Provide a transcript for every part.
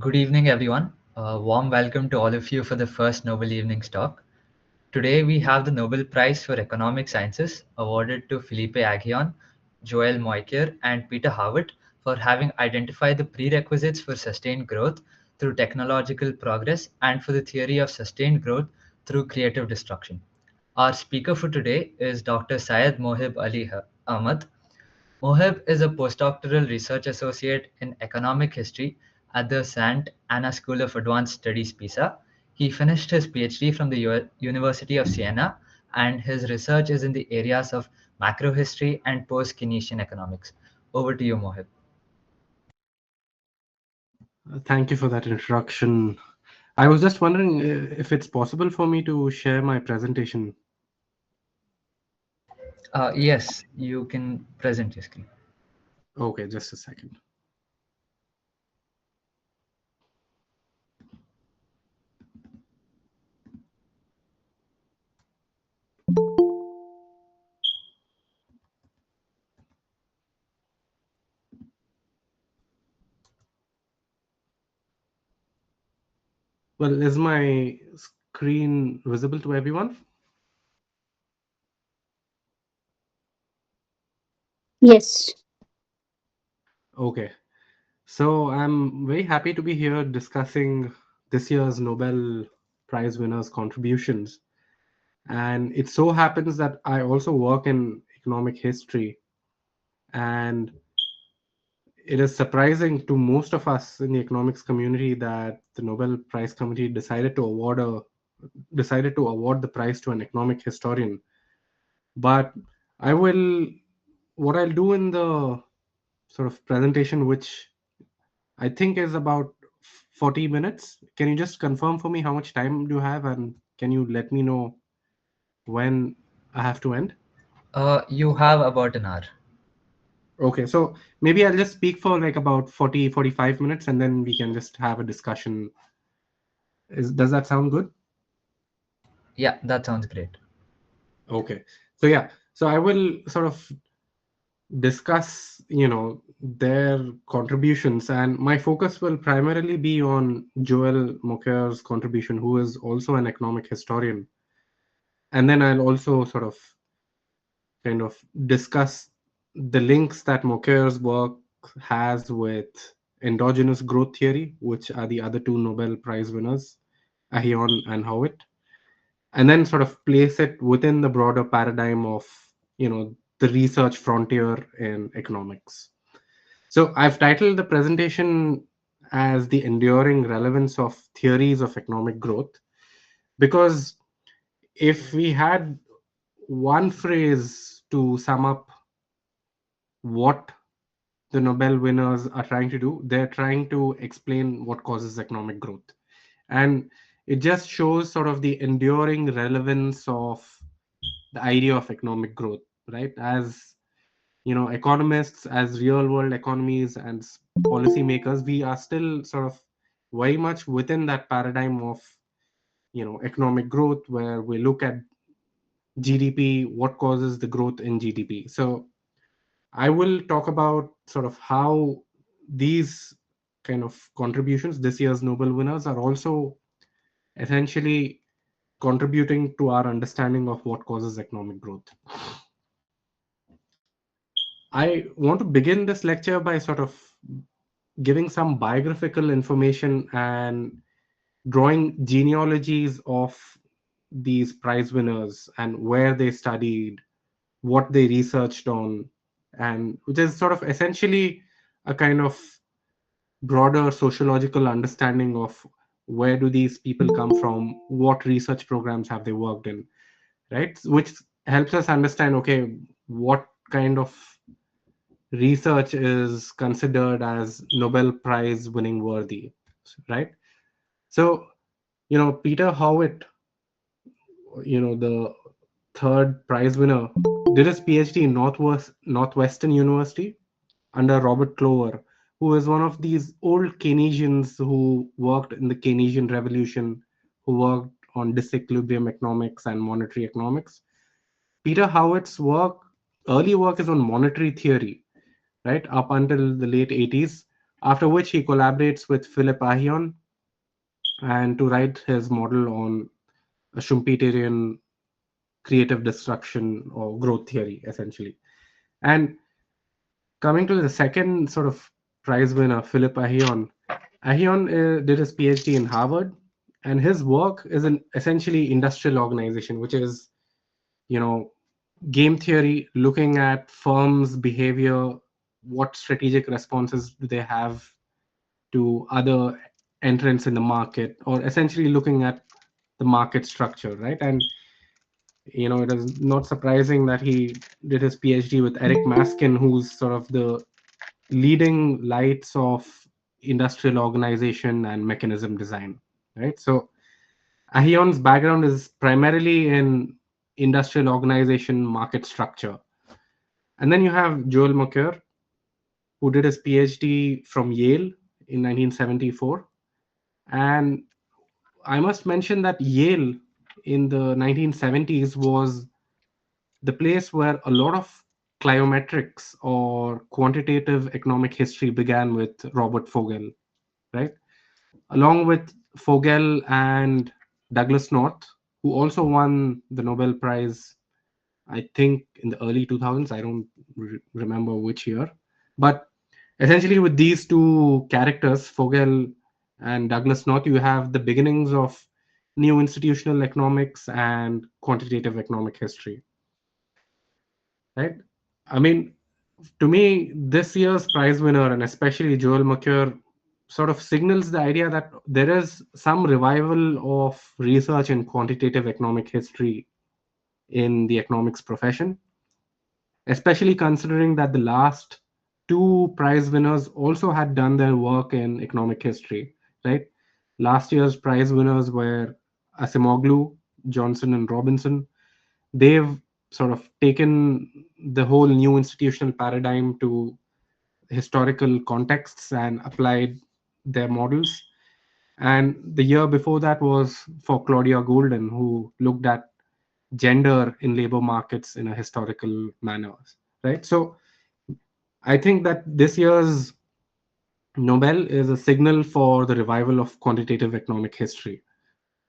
Good evening, everyone. A warm welcome to all of you for the first Nobel Evenings talk. Today, we have the Nobel Prize for Economic Sciences awarded to Philippe Aghion, Joël Moïcure, and Peter Howitt for having identified the prerequisites for sustained growth through technological progress and for the theory of sustained growth through creative destruction. Our speaker for today is Dr. Syed Mohib Ali Ahmad. Mohib is a postdoctoral research associate in economic history at the St. Anna School of Advanced Studies, Pisa. He finished his PhD from the University of Siena, and his research is in the areas of macrohistory and post Keynesian economics. Over to you, Mohib. Thank you for that introduction. I was just wondering if it's possible for me to share my presentation. Yes, you can present your screen. Okay, just a second. Well, is my screen visible to everyone? Yes. Okay. So I'm very happy to be here discussing this year's Nobel Prize winners' contributions. And it so happens that I also work in economic history. And it is surprising to most of us in the economics community that the Nobel Prize Committee decided to award the prize to an economic historian. But I will what I'll do in the sort of presentation, which I think is about 40 minutes. Can you just confirm for me how much time do you have, and can you let me know when I have to end? You have about an hour. Okay, so maybe I'll just speak for like about 40-45 minutes, and then we can just have a discussion. Does that sound good? Yeah, that sounds great. Okay. So yeah, so I will sort of discuss, their contributions, and my focus will primarily be on Joel Mokyer's contribution, who is also an economic historian. And then I'll also sort of kind of discuss the links that Mokyer's work has with endogenous growth theory, which are the other two Nobel Prize winners, Ahion and Howitt, and then sort of place it within the broader paradigm of the research frontier in economics. So I've titled the presentation as the enduring relevance of theories of economic growth, because if we had one phrase to sum up what the Nobel winners are trying to do, they're trying to explain what causes economic growth. And it just shows sort of the enduring relevance of the idea of economic growth, right? As economists, as real world economies and policymakers, we are still sort of very much within that paradigm of economic growth, where we look at GDP, what causes the growth in GDP. So I will talk about sort of how these kind of contributions, this year's Nobel winners, are also essentially contributing to our understanding of what causes economic growth. I want to begin this lecture by sort of giving some biographical information and drawing genealogies of these prize winners and where they studied, what they researched on, and which is sort of essentially a kind of broader sociological understanding of where do these people come from, what research programs have they worked in, right? Which helps us understand, okay, what kind of research is considered as Nobel Prize winning worthy, right? So, Peter Howitt, the third prize winner, did his PhD in Northwestern University under Robert Clover, who is one of these old Keynesians who worked in the Keynesian Revolution, who worked on disequilibrium economics and monetary economics. Peter Howitt's early work is on monetary theory, right, up until the late 80s. after which he collaborates with Philip Ahion and to write his model on a Schumpeterian creative destruction or growth theory, essentially. And coming to the second sort of prize winner, Philip Ahion. Ahion did his PhD in Harvard, and his work is in essentially industrial organization, which is, you know, game theory, looking at firms' behavior, what strategic responses do they have to other entrants in the market, or essentially looking at the market structure, right? And it is not surprising that he did his PhD with Eric Maskin, who's sort of the leading lights of industrial organization and mechanism design, right? So Ahion's background is primarily in industrial organization, market structure. And then you have Joel Mokyr, who did his PhD from Yale in 1974. And I must mention that Yale in the 1970s was the place where a lot of cliometrics or quantitative economic history began with Robert Fogel, right? Along with Fogel and Douglas North, who also won the Nobel Prize, I think in the early 2000s. I don't remember which year. But essentially, with these two characters, Fogel and Douglas North, you have the beginnings of new institutional economics and quantitative economic history, right? I mean, to me, this year's prize winner, and especially Joel Mokyr, sort of signals the idea that there is some revival of research in quantitative economic history in the economics profession, especially considering that the last two prize winners also had done their work in economic history, right? Last year's prize winners were Asimoglu, Johnson, and Robinson. They've sort of taken the whole new institutional paradigm to historical contexts and applied their models. And the year before that was for Claudia Golden, who looked at gender in labor markets in a historical manner, right? So I think that this year's Nobel is a signal for the revival of quantitative economic history,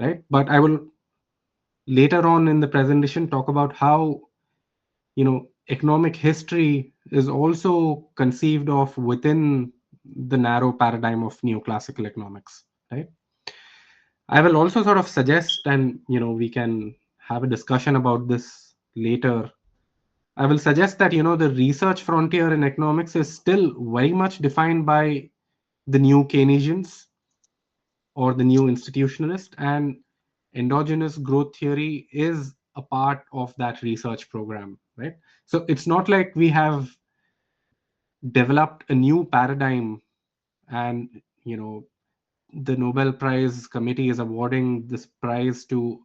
right? But I will later on in the presentation talk about how economic history is also conceived of within the narrow paradigm of neoclassical economics, right? I will also sort of suggest, and we can have a discussion about this later. I will suggest that the research frontier in economics is still very much defined by the new Keynesians or the new institutionalist, and endogenous growth theory is a part of that research program, right? So it's not like we have developed a new paradigm, and the Nobel Prize committee is awarding this prize to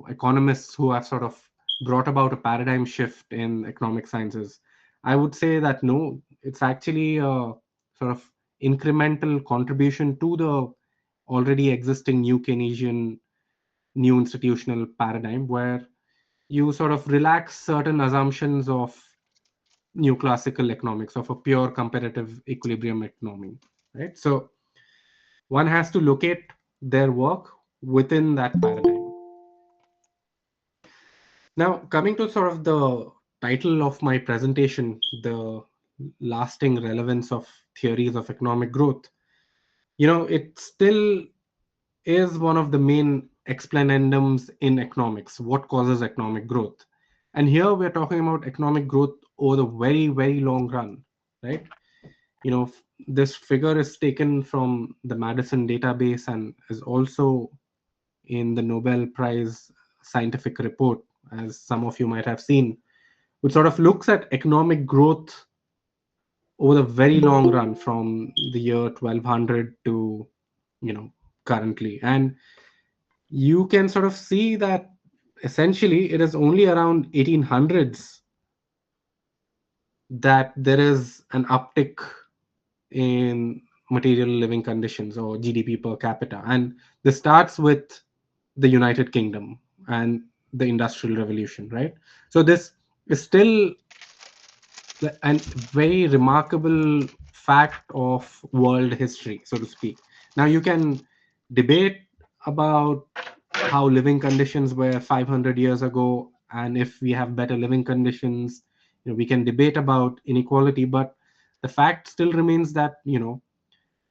economists who have sort of brought about a paradigm shift in economic sciences. I would say that no, it's actually a sort of incremental contribution to the already existing new Keynesian new institutional paradigm, where you sort of relax certain assumptions of new classical economics, of a pure competitive equilibrium economy, right? So one has to locate their work within that paradigm. Now, coming to sort of the title of my presentation, the lasting relevance of theories of economic growth, it still is one of the main explanandums in economics. What causes economic growth? And here we're talking about economic growth over the very, very long run, right? This figure is taken from the Madison database and is also in the Nobel Prize scientific report, as some of you might have seen, which sort of looks at economic growth over the very long run from the year 1200 to currently. And you can sort of see that essentially it is only around 1800s that there is an uptick in material living conditions or GDP per capita. And this starts with the United Kingdom and the Industrial Revolution, right? So this is still a very remarkable fact of world history, so to speak. Now you can debate about how living conditions were 500 years ago, and if we have better living conditions, we can debate about inequality, but the fact still remains that,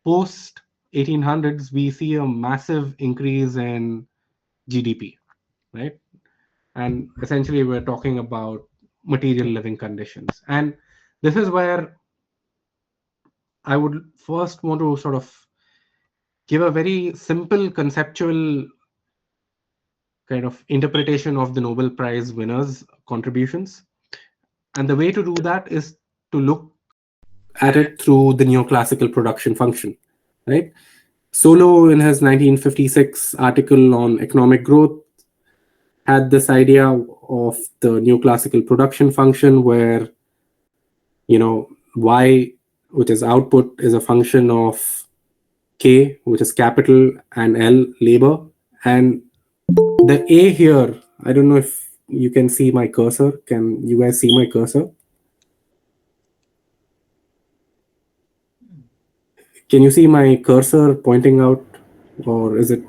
post 1800s we see a massive increase in GDP, right? And essentially we're talking about material living conditions, and this is where I would first want to sort of give a very simple conceptual kind of interpretation of the Nobel Prize winners' contributions. And the way to do that is to look at it through the neoclassical production function, right? Solow, in his 1956 article on economic growth, had this idea of the neoclassical production function where, Y, which is output, is a function of K, which is capital, and L, labor. And the A here, I don't know if you can see my cursor. Can you guys see my cursor? Can you see my cursor pointing out, or is it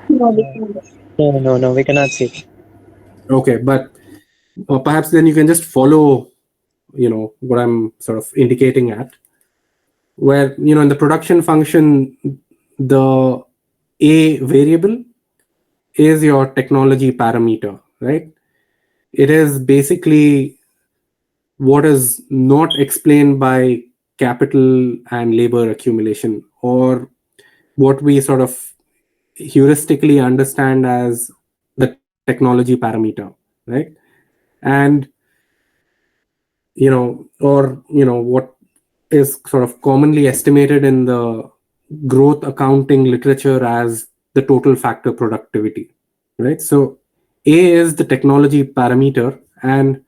No, no, no, we cannot see. okay? But perhaps then you can just follow, what I'm sort of indicating at, where, in the production function, the A variable is your technology parameter, right? It is basically what is not explained by capital and labor accumulation, or what we sort of heuristically understand as the technology parameter, right? And or what is sort of commonly estimated in the growth accounting literature as the total factor productivity, right? So A is the technology parameter, and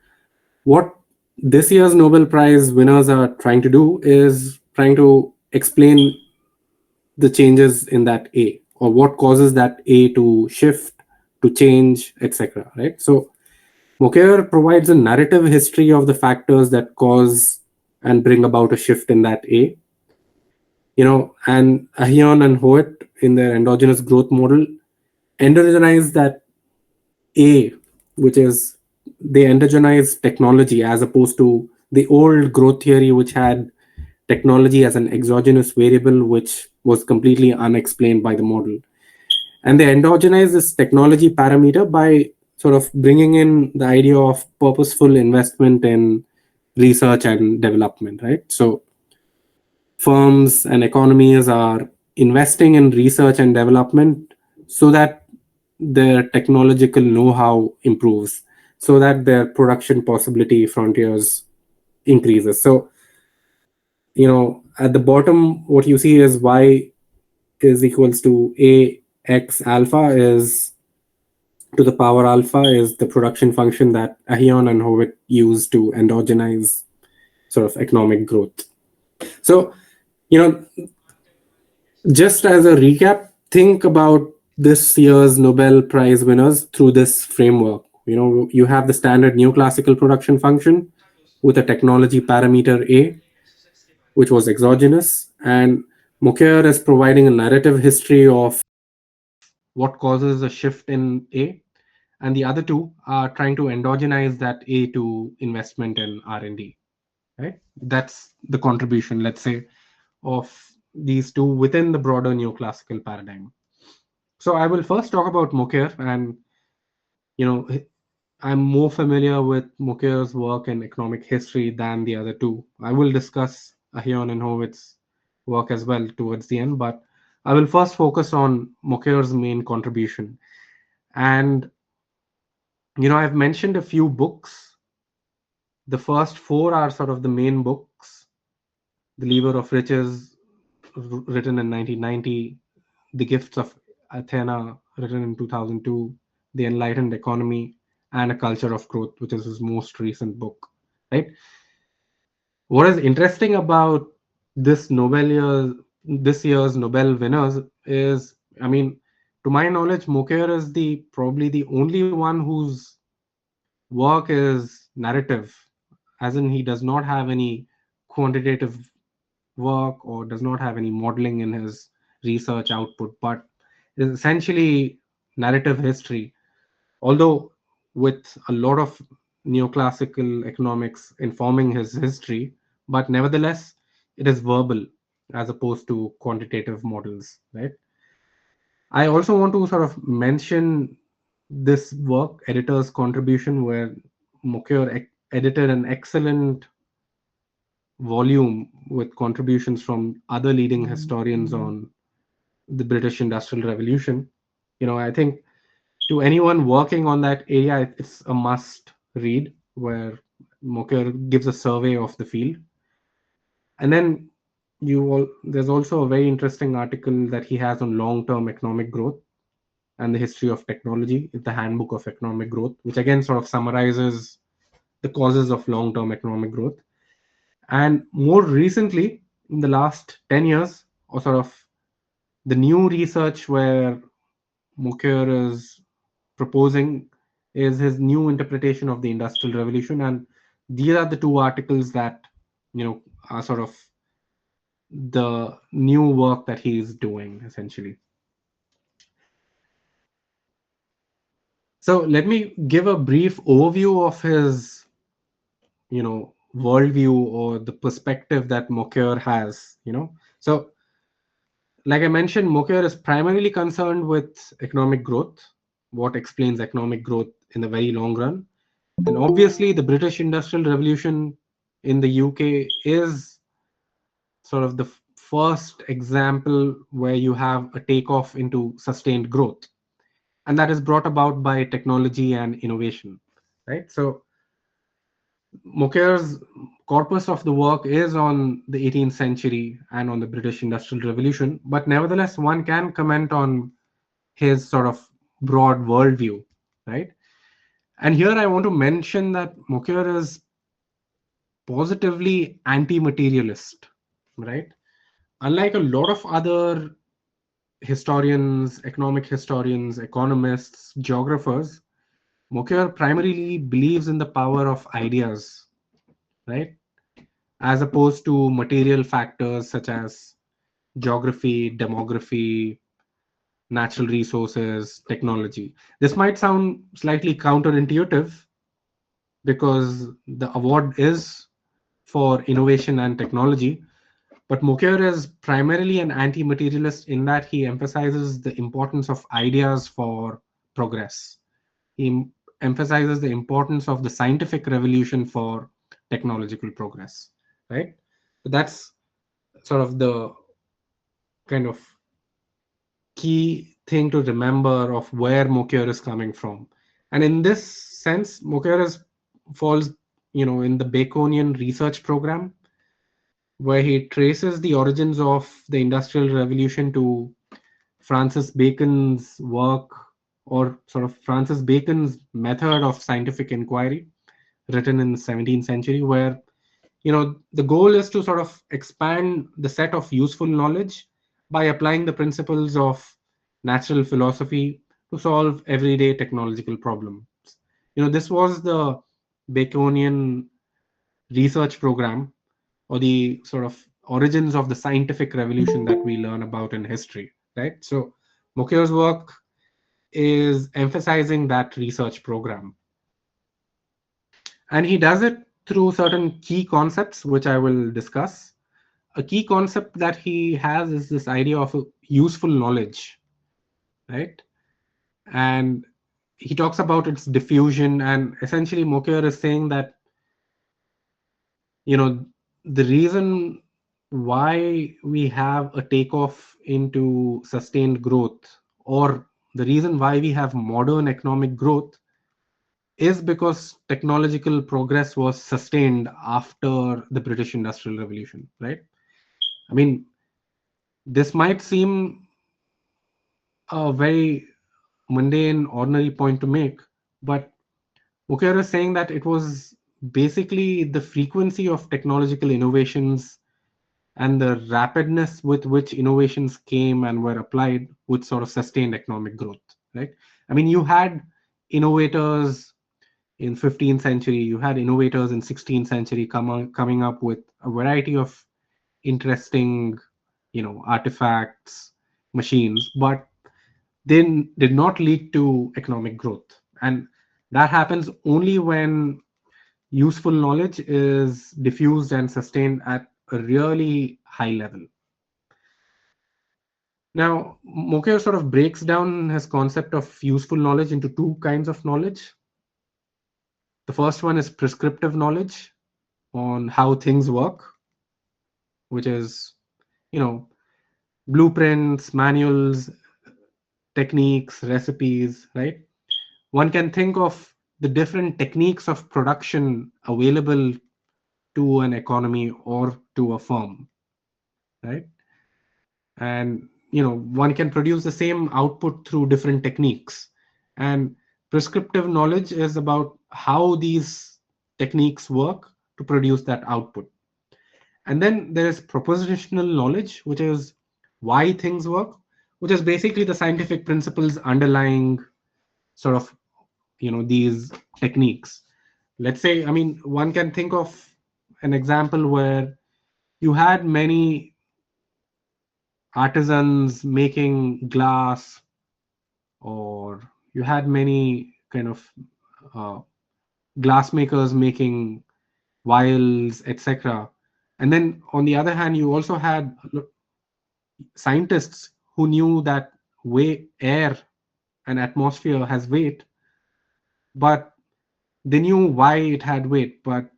what this year's Nobel Prize winners are trying to do is trying to explain the changes in that A, or what causes that A to shift, to change, etc. Right? So Moquer provides a narrative history of the factors that cause and bring about a shift in that A. And Ahion and Hoet in their endogenous growth model endogenize that A, which is they endogenize technology as opposed to the old growth theory, which had technology as an exogenous variable, which was completely unexplained by the model. And they endogenize this technology parameter by sort of bringing in the idea of purposeful investment in research and development, right? So firms and economies are investing in research and development so that their technological know-how improves, so that their production possibility frontiers increases. So at the bottom what you see is y is equals to a x alpha is to the power alpha is the production function that Ahion and Howitt used to endogenize sort of economic growth. So, you know, just as a recap, think about this year's Nobel Prize winners through this framework. You have the standard neoclassical production function with a technology parameter A, which was exogenous, and Moquer is providing a narrative history of what causes a shift in A, and the other two are trying to endogenize that A to investment in R&D. Right? That's the contribution, let's say, of these two within the broader neoclassical paradigm. So I will first talk about Moquer, and you know I'm more familiar with Moquer's work in economic history than the other two. I will discuss Ahion and Howitt's work as well towards the end, but I will first focus on Moquer's main contribution. And I've mentioned a few books. The first four are sort of the main books: The Lever of Riches, written in 1990; The Gifts of Athena, written in 2002; The Enlightened Economy, and A Culture of Growth, which is his most recent book. Right? What is interesting about this year's Nobel winners is, I mean, to my knowledge, Moquer is the probably the only one whose work is narrative, as in he does not have any quantitative work or does not have any modeling in his research output, but is essentially narrative history, although with a lot of neoclassical economics informing his history, but nevertheless, it is verbal as opposed to quantitative models, right? I also want to sort of mention this work, editor's contribution, where Mokyr edited an excellent volume with contributions from other leading historians on the British Industrial Revolution. I think to anyone working on that area, it's a must read where Mokyr gives a survey of the field. And then there's also a very interesting article that he has on long-term economic growth and the history of technology, the Handbook of Economic Growth, which again sort of summarizes the causes of long-term economic growth. And more recently, in the last 10 years, or sort of the new research where Mokyr is proposing is his new interpretation of the Industrial Revolution. And these are the two articles that, are sort of the new work that he's doing, essentially. So let me give a brief overview of his, worldview or the perspective that Mokyr has. So like I mentioned, Mokyr is primarily concerned with economic growth, what explains economic growth in the very long run. And obviously, the British Industrial Revolution in the UK is sort of the first example where you have a takeoff into sustained growth. And that is brought about by technology and innovation, right? So Mokyr's corpus of the work is on the 18th century and on the British Industrial Revolution, but nevertheless, one can comment on his sort of broad worldview, right? And here I want to mention that Mokyr is positively anti-materialist, right? Unlike a lot of other historians, economic historians, economists, geographers, Mokyr primarily believes in the power of ideas, right? As opposed to material factors such as geography, demography, natural resources, technology. This might sound slightly counterintuitive because the award is for innovation and technology, but Mokyr is primarily an anti materialist in that he emphasizes the importance of ideas for progress. He emphasizes the importance of the scientific revolution for technological progress, right? So that's sort of the kind of key thing to remember of where Mokyr is coming from. And in this sense, Mokyr falls, in the Baconian research program, where he traces the origins of the Industrial Revolution to Francis Bacon's work, or sort of Francis Bacon's method of scientific inquiry, written in the 17th century, where the goal is to sort of expand the set of useful knowledge by applying the principles of natural philosophy to solve everyday technological problems. This was the Baconian research program, or the sort of origins of the scientific revolution that we learn about in history, right? So Mokyr's work is emphasizing that research program, and he does it through certain key concepts which I will discuss. A key concept that he has is this idea of useful knowledge, right? And he talks about its diffusion, and essentially Mokyr is saying that the reason why we have a takeoff into sustained growth, or the reason why we have modern economic growth, is because technological progress was sustained after the British Industrial Revolution, right? I mean, this might seem a very mundane, ordinary point to make, but Mokyr is saying that it was basically the frequency of technological innovations and the rapidness with which innovations came and were applied which sort of sustained economic growth, right? I mean, you had innovators in 15th century. You had innovators in 16th century coming up with a variety of interesting, artifacts, machines, but they did not lead to economic growth. And that happens only when useful knowledge is diffused and sustained at a really high level. Now, Moker sort of breaks down his concept of useful knowledge into two kinds of knowledge. The first one is prescriptive knowledge on how things work, which is, you know, blueprints, manuals, techniques, recipes, right? One can think of the different techniques of production available to an economy or to a firm, right? And one can produce the same output through different techniques. And prescriptive knowledge is about how these techniques work to produce that output. And then there is propositional knowledge, which is why things work, which is basically the scientific principles underlying sort of these techniques. Let's say, I mean, one can think of an example where you had many artisans making glass, or you had many kind of uh, glass makers making vials, etc. And then on the other hand, you also had scientists who knew that air and atmosphere has weight, but they knew why it had weight. But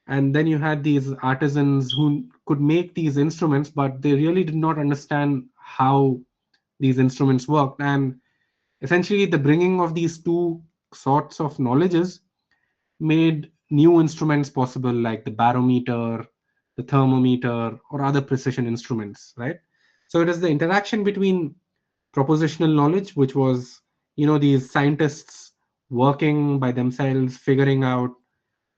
and then you had these artisans who could make these instruments, but they really did not understand how these instruments worked. And essentially, the bringing of these two sorts of knowledges made new instruments possible, like the barometer, the thermometer, or other precision instruments, right? So it is the interaction between propositional knowledge, which was, these scientists working by themselves, figuring out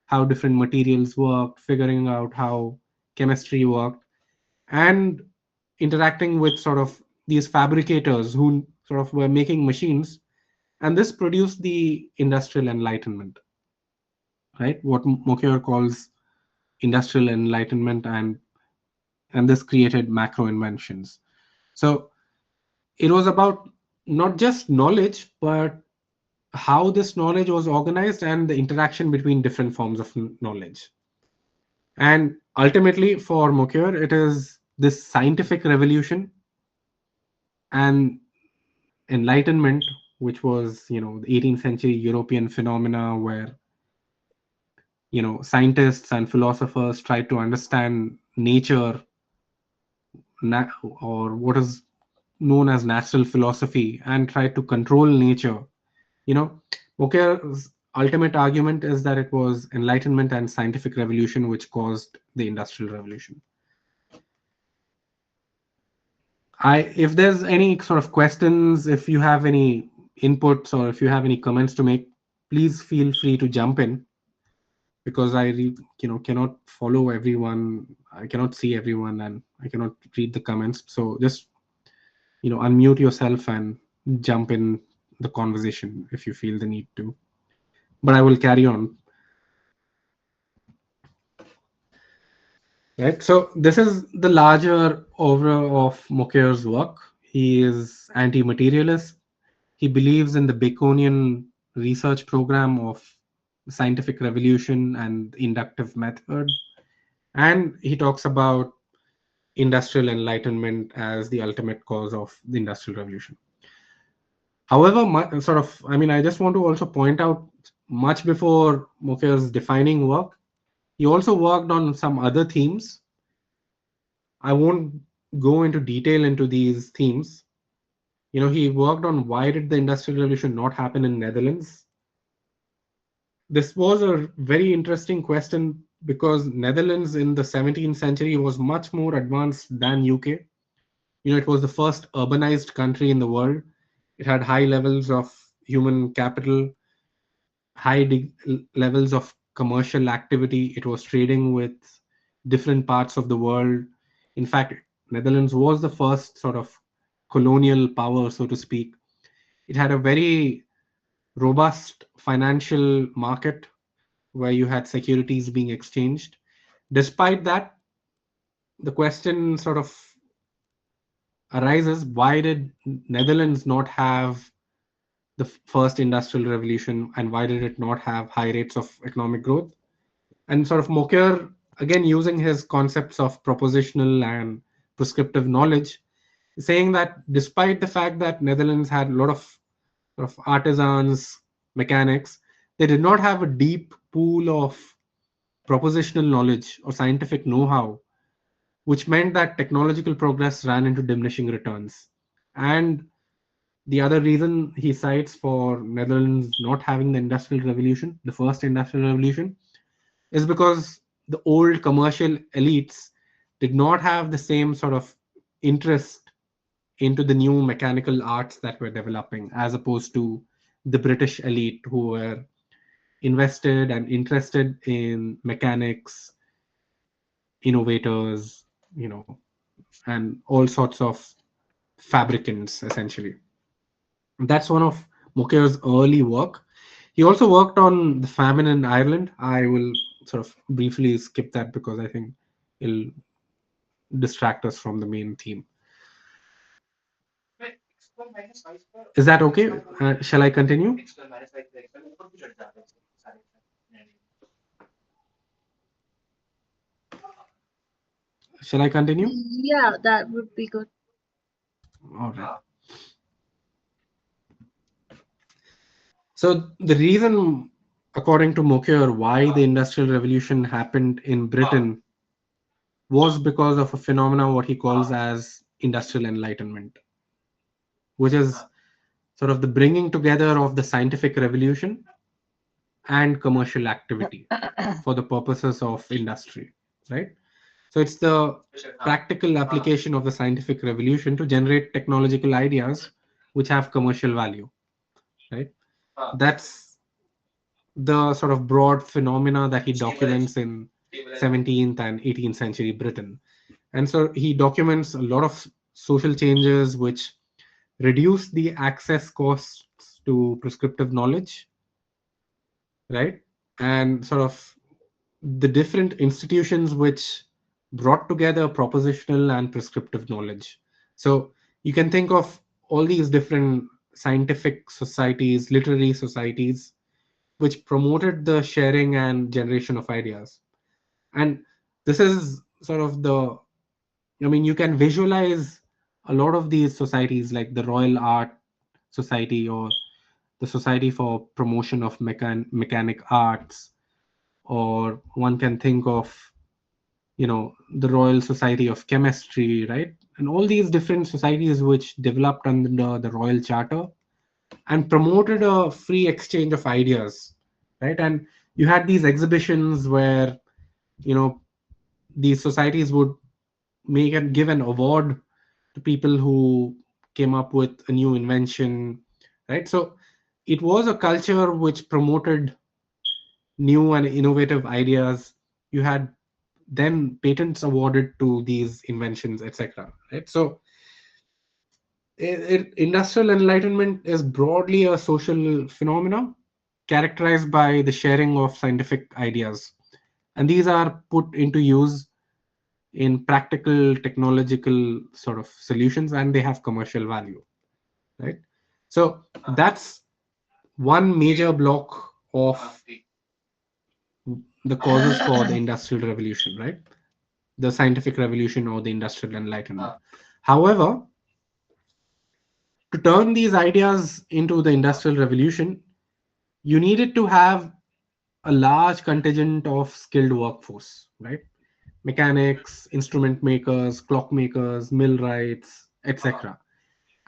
how different materials worked, figuring out how chemistry worked, and interacting with sort of these fabricators who sort of were making machines. And this produced the industrial enlightenment, right? What Mokyar calls industrial enlightenment, and this created macro inventions. So it was about not just knowledge, but how this knowledge was organized and the interaction between different forms of knowledge. And ultimately, for Mokyar, it is this scientific revolution and enlightenment, which was, the 18th century European phenomena where, scientists and philosophers tried to understand nature, or what is known as natural philosophy, and tried to control nature. You know, Foucault's ultimate argument is that it was enlightenment and scientific revolution which caused the industrial revolution. If there's any sort of questions, if you have any inputs, or if you have any comments to make, please feel free to jump in, because cannot follow everyone. I cannot see everyone, and I cannot read the comments. So just unmute yourself and jump in the conversation if you feel the need to. But I will carry on. Right. So this is the larger overview of Mokir's work. He is anti-materialist. He believes in the Baconian research program of scientific revolution and inductive method. And he talks about industrial enlightenment as the ultimate cause of the industrial revolution. However, I just want to also point out, much before Mokir's defining work, he also worked on some other themes. I won't go into detail into these themes. He worked on why did the industrial revolution not happen in Netherlands. This was a very interesting question because Netherlands in the 17th century was much more advanced than UK. It was the first urbanized country in the world. It had high levels of human capital, levels of commercial activity. It was trading with different parts of the world. In fact, Netherlands was the first sort of colonial power, so to speak. It had a very robust financial market where you had securities being exchanged. Despite that, the question sort of arises, why did Netherlands not have the first industrial revolution, and why did it not have high rates of economic growth? And sort of Mokyr, again using his concepts of propositional and prescriptive knowledge, saying that despite the fact that Netherlands had a lot of sort of artisans, mechanics, they did not have a deep pool of propositional knowledge or scientific know-how, which meant that technological progress ran into diminishing returns. And the other reason he cites for Netherlands not having the industrial revolution, the first industrial revolution, is because the old commercial elites did not have the same sort of interest into the new mechanical arts that were developing, as opposed to the British elite who were invested and interested in mechanics, innovators, and all sorts of fabricants essentially. That's one of Mokyr's early work. He also worked on the famine in Ireland. I will sort of briefly skip that because I think it'll distract us from the main theme. Is that okay? Shall I continue? Shall I continue? Yeah, that would be good. All right. So the reason, according to Mokyr, why the Industrial Revolution happened in Britain was because of a phenomenon what he calls as industrial enlightenment, which is sort of the bringing together of the scientific revolution and commercial activity for the purposes of industry, right? So it's the practical application of the scientific revolution to generate technological ideas which have commercial value, right? That's the sort of broad phenomena that he documents in 17th and 18th century Britain. And so he documents a lot of social changes which reduce the access costs to prescriptive knowledge, right? And sort of the different institutions which brought together propositional and prescriptive knowledge. So you can think of all these different scientific societies, literary societies, which promoted the sharing and generation of ideas. And this is sort of I mean, you can visualize a lot of these societies like the Royal Art Society or the Society for Promotion of Mechanic Arts, or one can think of, the Royal Society of Chemistry, right? And all these different societies which developed under the Royal Charter and promoted a free exchange of ideas, right? And you had these exhibitions where, you know, these societies would make and give an award to people who came up with a new invention, right? So it was a culture which promoted new and innovative ideas. You had then patents awarded to these inventions, etc., right? So industrial enlightenment is broadly a social phenomenon characterized by the sharing of scientific ideas, and these are put into use in practical technological sort of solutions, and they have commercial value, right? So that's one major block of the causes for the industrial revolution, right? The scientific revolution or the industrial enlightenment. However, to turn these ideas into the industrial revolution, you needed to have a large contingent of skilled workforce, right? Mechanics, instrument makers, clock makers, millwrights, etc.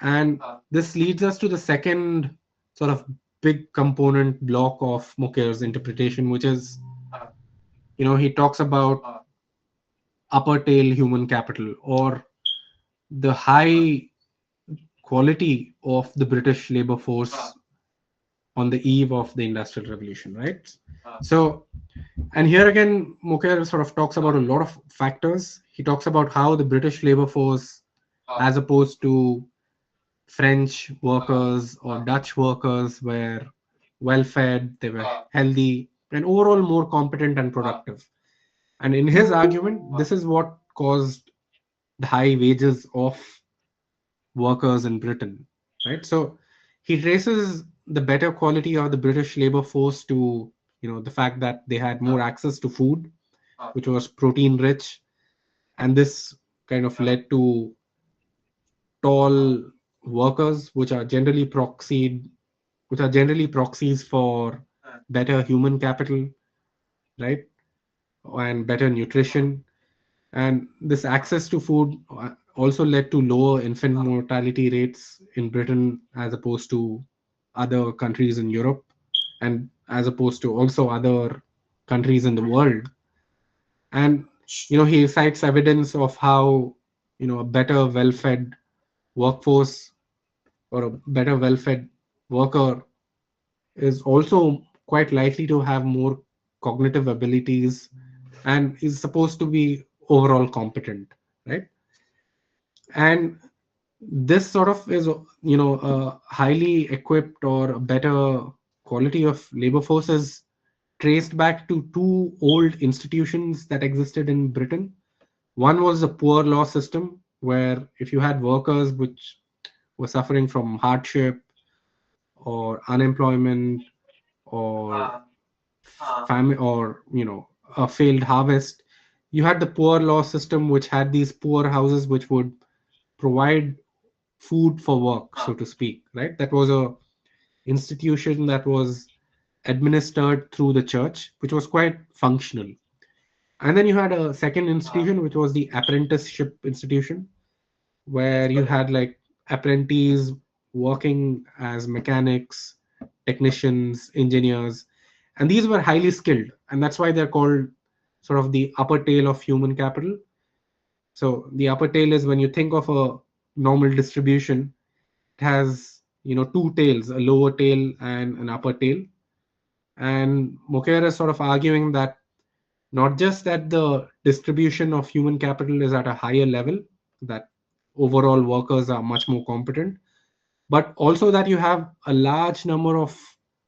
And this leads us to the second sort of big component block of Mokyr's interpretation, which is, he talks about upper tail human capital, or the high quality of the British labor force on the eve of the Industrial Revolution, right? So, and here again, Mokyr sort of talks about a lot of factors. He talks about how the British labor force, as opposed to French workers or Dutch workers, were well fed, they were healthy, and overall more competent and productive. And in his argument, this is what caused the high wages of workers in Britain, right? So he traces the better quality of the British labor force to, the fact that they had more access to food, which was protein rich, and this kind of led to tall workers, which are generally proxies for better human capital, right, and better nutrition. And this access to food also led to lower infant mortality rates in Britain as opposed to other countries in Europe, and as opposed to also other countries in the world. And he cites evidence of how a better well-fed workforce or a better well-fed worker is also quite likely to have more cognitive abilities and is supposed to be overall competent, right? And this sort of is a highly equipped or a better quality of labor force is traced back to two old institutions that existed in Britain. One was a poor law system, where if you had workers which were suffering from hardship or unemployment or famine or a failed harvest, you had the poor law system which had these poor houses which would provide food for work, so to speak, right? That was a institution that was administered through the church, which was quite functional. And then you had a second institution, which was the apprenticeship institution, where you had like apprentices working as mechanics, technicians, engineers, and these were highly skilled, and that's why they're called sort of the upper tail of human capital. So the upper tail is when you think of a normal distribution, it has two tails, a lower tail and an upper tail. And Moker is sort of arguing that not just that the distribution of human capital is at a higher level, that overall workers are much more competent, but also that you have a large number of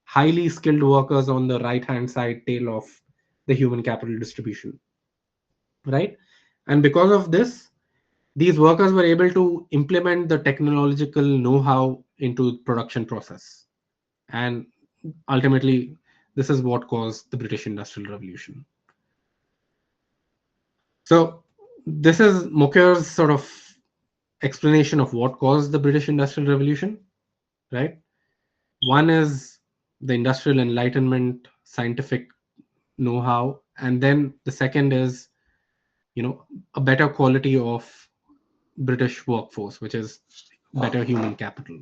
highly skilled workers on the right hand side tail of the human capital distribution, right? And because of this, these workers were able to implement the technological know-how into the production process. And ultimately, this is what caused the British Industrial Revolution. So this is Moker's sort of explanation of what caused the British Industrial Revolution, right? One is the industrial enlightenment, scientific know-how, and then the second is, a better quality of British workforce, which is better human capital.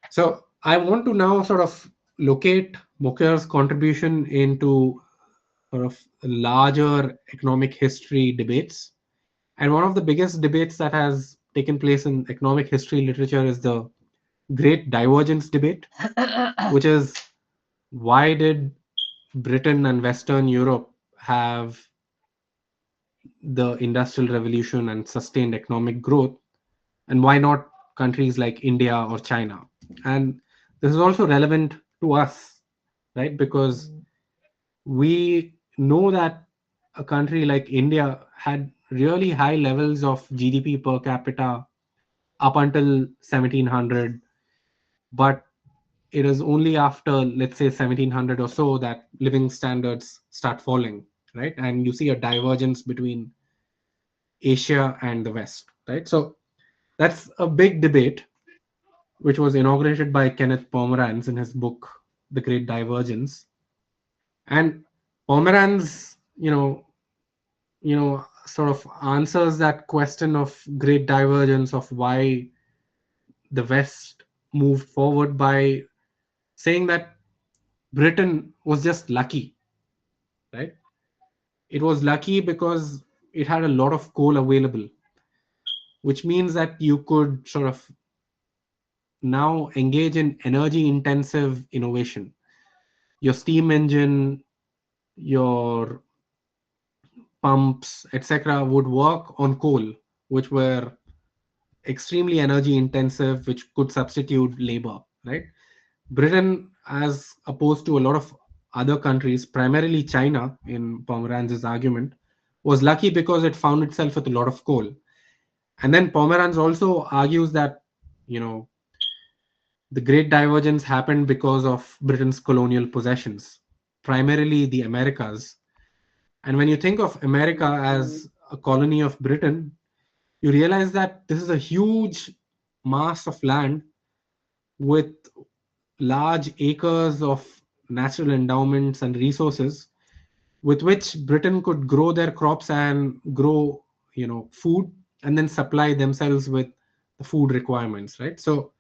So I want to now sort of locate Moker's contribution into sort of larger economic history debates. And one of the biggest debates that has taken place in economic history literature is the Great Divergence debate, which is why did Britain and Western Europe have the Industrial Revolution and sustained economic growth, and why not countries like India or China? And this is also relevant to us, right? Because we know that a country like India had really high levels of GDP per capita up until 1700, but it is only after, let's say, 1700 or so that living standards start falling, right? And you see a divergence between Asia and the West, right? So that's a big debate, which was inaugurated by Kenneth Pomeranz in his book, The Great Divergence. And Pomeranz, sort of answers that question of great divergence of why the West moved forward by saying that Britain was just lucky, right? It was lucky because it had a lot of coal available, which means that you could sort of now engage in energy intensive innovation. Your steam engine, your pumps, etc., would work on coal, which were extremely energy intensive, which could substitute labor, right? Britain as opposed to a lot of other countries, primarily China, in Pomeranz's argument, was lucky because it found itself with a lot of coal. And then Pomeranz also argues that, you know, the great divergence happened because of Britain's colonial possessions, primarily the Americas. And when you think of America as a colony of Britain, you realize that this is a huge mass of land with large acres of natural endowments and resources with which Britain could grow their crops and grow, food, and then supply themselves with the food requirements, right? So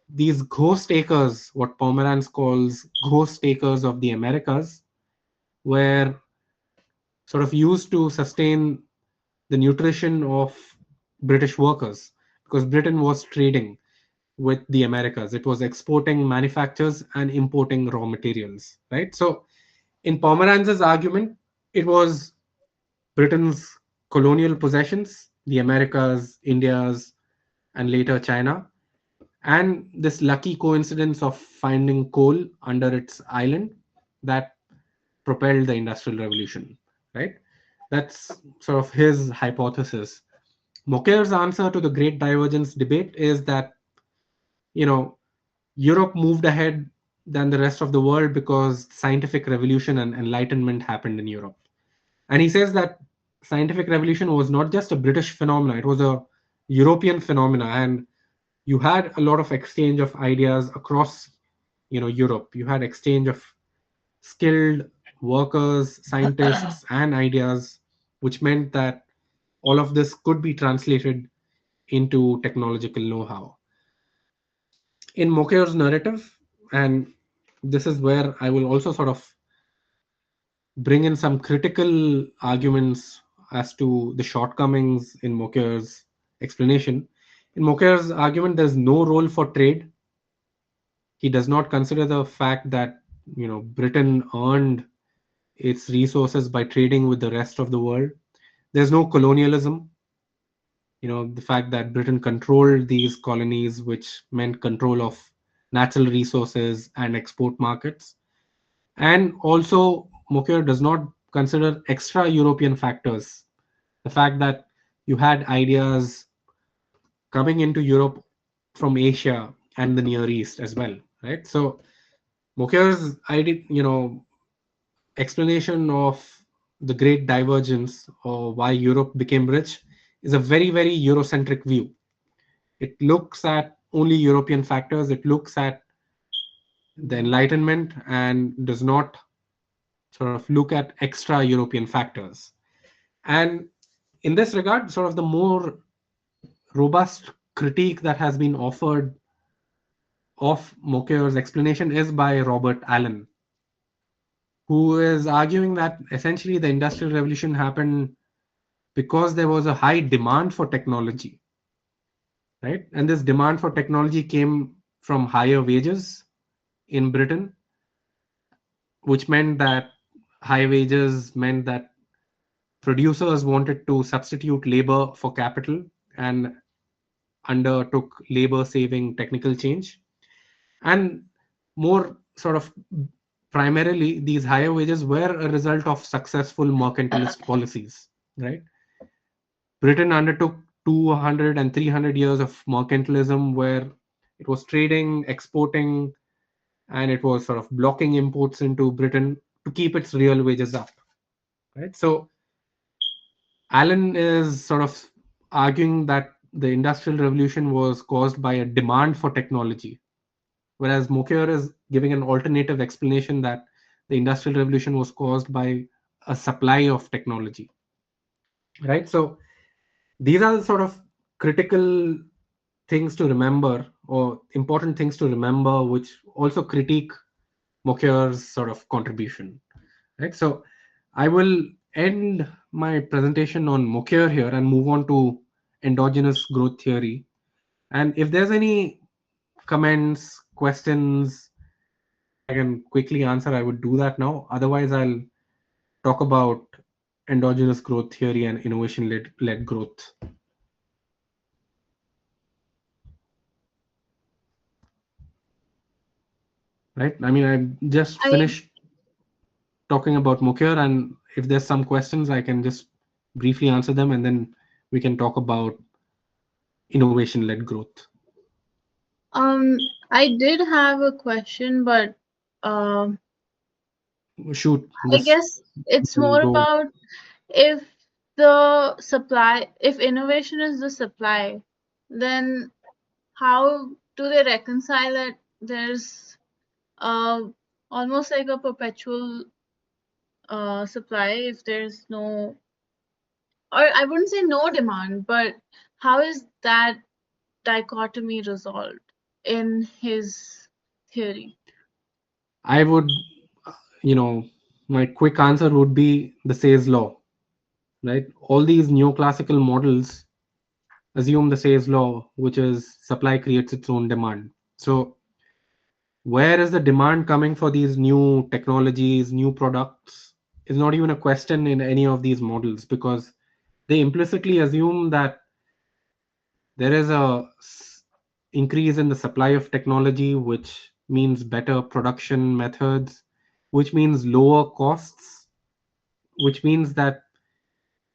these ghost acres, what Pomeranz calls ghost acres of the Americas, were sort of used to sustain the nutrition of British workers because Britain was trading with the Americas. It was exporting manufactures and importing raw materials, right? So, in Pomeranz's argument, it was Britain's colonial possessions, the Americas, India's, and later China, and this lucky coincidence of finding coal under its island that propelled the Industrial Revolution, right? That's sort of his hypothesis. Mocker's answer to the Great Divergence debate is that, you know, Europe moved ahead than the rest of the world because scientific revolution and enlightenment happened in Europe. And he says that scientific revolution was not just a British phenomenon, it was a European phenomena. And you had a lot of exchange of ideas across, Europe. You had exchange of skilled workers, scientists, and ideas, which meant that all of this could be translated into technological know-how. In Mokher's narrative, and this is where I will also sort of bring in some critical arguments as to the shortcomings in Mokher's explanation. In Mokher's argument, there's no role for trade. He does not consider the fact that Britain earned its resources by trading with the rest of the world. There's no colonialism. The fact that Britain controlled these colonies, which meant control of natural resources and export markets. And also, Mokher does not consider extra European factors. The fact that you had ideas coming into Europe from Asia and the Near East as well, right? So Mokher's idea, explanation of the great divergence or why Europe became rich is a very, very Eurocentric view. It looks at only European factors, it looks at the Enlightenment and does not sort of look at extra European factors. And in this regard, sort of the more robust critique that has been offered of Mokher's explanation is by Robert Allen, who is arguing that essentially the Industrial Revolution happened because there was a high demand for technology, right? And this demand for technology came from higher wages in Britain, which meant that high wages meant that producers wanted to substitute labor for capital and undertook labor saving technical change. And more sort of primarily, these higher wages were a result of successful mercantilist policies, right? Britain undertook 200 and 300 years of mercantilism where it was trading, exporting, and it was sort of blocking imports into Britain to keep its real wages up, right? So Allen is sort of arguing that the Industrial Revolution was caused by a demand for technology, whereas Mokher is giving an alternative explanation that the Industrial Revolution was caused by a supply of technology, right? So these are the sort of critical things to remember or important things to remember, which also critique Mokher's sort of contribution, right? So I will end my presentation on Mokher here and move on to endogenous growth theory. And if there's any comments, questions, I can quickly answer, I would do that now. Otherwise, I'll talk about endogenous growth theory and innovation led growth. right? I mean, I just I finished talking about Mukher, and if there's some questions, I can just briefly answer them, and then we can talk about innovation-led growth. I did have a question, but um, Shoot, I just guess it's we'll more go. about if if innovation is the supply, then how do they reconcile that there's uh, almost like a perpetual supply if there's no, or I wouldn't say no demand, but how is that dichotomy resolved in his theory? I would, you know, my quick answer would be the Say's law, right? All these neoclassical models assume the Say's law, which is supply creates its own demand. So, where is the demand coming for these new technologies, new products? Is not even a question in any of these models because they implicitly assume that there is increase in the supply of technology, which means better production methods, which means lower costs, which means that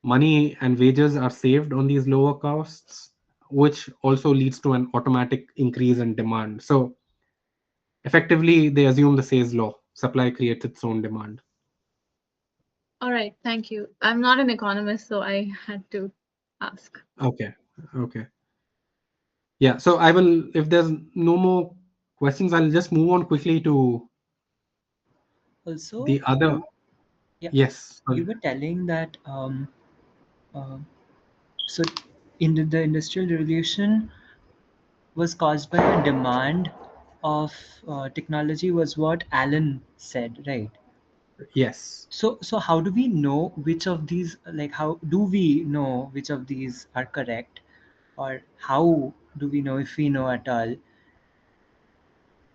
money and wages are saved on these lower costs, which also leads to an automatic increase in demand. So effectively, they assume the Say's law: supply creates its own demand. All right, thank you. I'm not an economist, so I had to ask. Okay, okay, yeah. So I will, if there's no more questions, I'll just move on quickly to Also, the other. yeah, Yes, you were telling that uh, so the industrial revolution was caused by a demand of technology was what Alan said, right? yes. So how do we know which of these, like how do we know which of these are correct, or how do we know, if we know at all,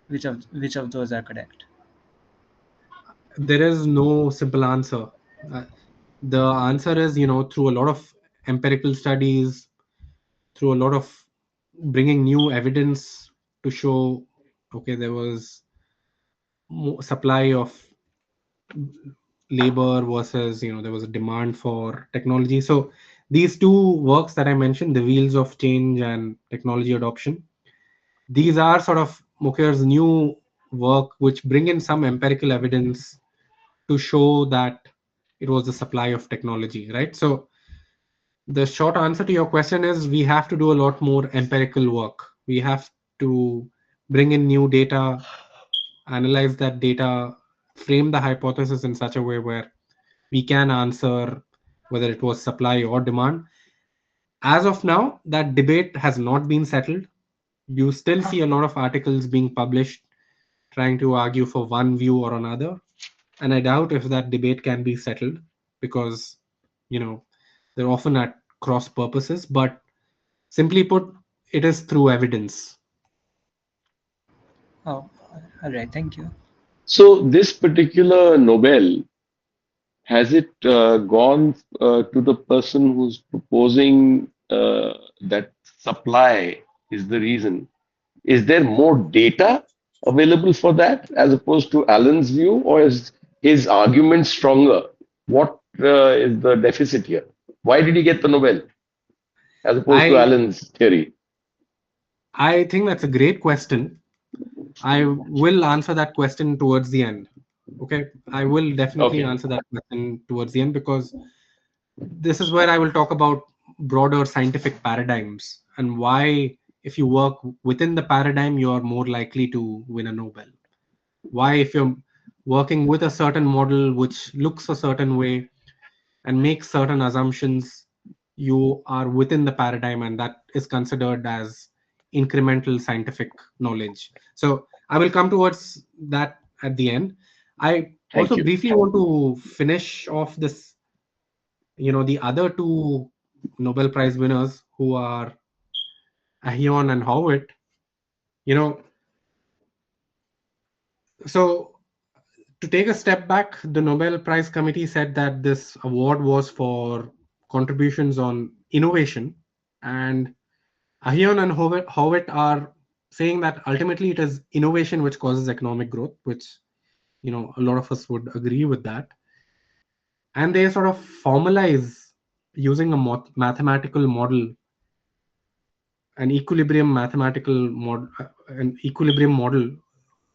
which of those are correct? There is no simple answer. Uh, the answer is, through a lot of empirical studies, through a lot of bringing new evidence to show, okay, there was supply of labor versus, there was a demand for technology. So these two works that I mentioned, the wheels of change and technology adoption, these are sort of Mukher's new work, which bring in some empirical evidence to show that it was the supply of technology, right? So the short answer to your question is we have to do a lot more empirical work. We have to bring in new data, analyze that data, frame the hypothesis in such a way where we can answer whether it was supply or demand. As of now, that debate has not been settled. You still see a lot of articles being published trying to argue for one view or another. And I doubt if that debate can be settled because, you know, they're often at cross purposes. But simply put, it is through evidence. Oh, all right, thank you. So this particular Nobel, has it gone to the person who's proposing that supply is the reason? Is there more data available for that as opposed to Alan's view, or is his argument stronger? What is the deficit here? Why did he get the Nobel as opposed to I Alan's theory? I think that's a great question. I will answer that question towards the end. Okay, I will definitely Okay, answer that question towards the end because this is where I will talk about broader scientific paradigms and why, if you work within the paradigm, you are more likely to win a Nobel. Why, if you're working with a certain model which looks a certain way and makes certain assumptions, you are within the paradigm, and that is considered as incremental scientific knowledge. So I will come towards that at the end. I thank also you. briefly want to finish off this, the other two Nobel Prize winners who are Ahion and Howitt. You know, so to take a step back, the Nobel Prize Committee said that this award was for contributions on innovation, and Ahion and Howitt are saying that ultimately it is innovation which causes economic growth, which a lot of us would agree with that. And they sort of formalize using a mathematical model, an equilibrium model.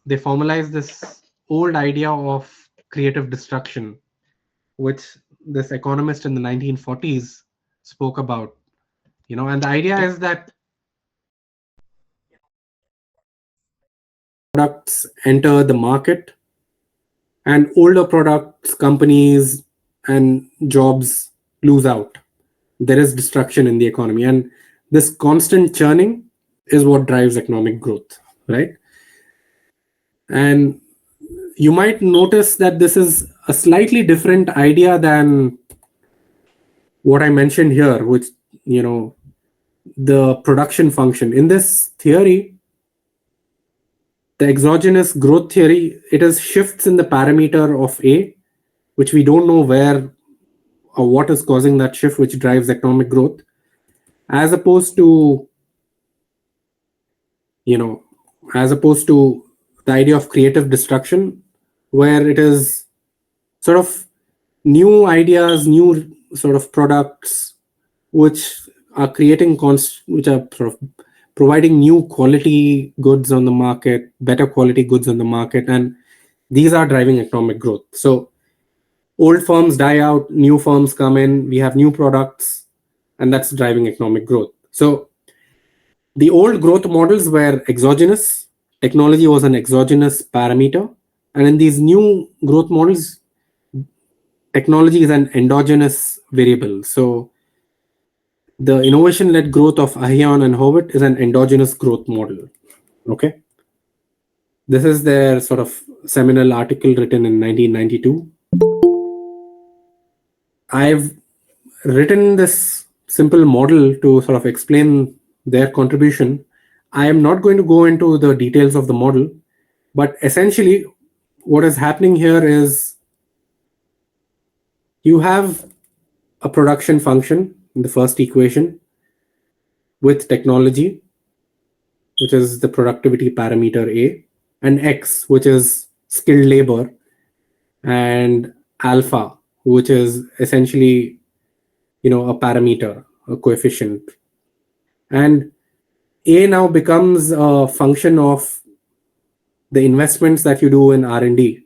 They formalize this old idea of creative destruction, which this economist in the 1940s spoke about. And the idea is that products enter the market, and older products, companies, and jobs lose out. There is destruction in the economy, and this constant churning is what drives economic growth, right? And you might notice that this is a slightly different idea than what I mentioned here, which the production function. In this theory, the exogenous growth theory, it is shifts in the parameter of A, which we don't know where or what is causing that shift, which drives economic growth, as opposed to the idea of creative destruction, where it is sort of new ideas, new sort of products, which are which are sort of providing new quality goods on the market, better quality goods on the market, and these are driving economic growth. So old firms die out, new firms come in, we have new products, and that's driving economic growth. So the old growth models were exogenous, technology was an exogenous parameter, and in these new growth models, technology is an endogenous variable. So the innovation-led growth of Ahion and Howitt is an endogenous growth model. Okay. This is their sort of seminal article written in 1992. I've written this simple model to sort of explain their contribution. I am not going to go into the details of the model, but essentially what is happening here is you have a production function in the first equation with technology, which is the productivity parameter A, and X, which is skilled labor, and alpha, which is essentially a parameter, a coefficient. And A now becomes a function of the investments that you do in R&D.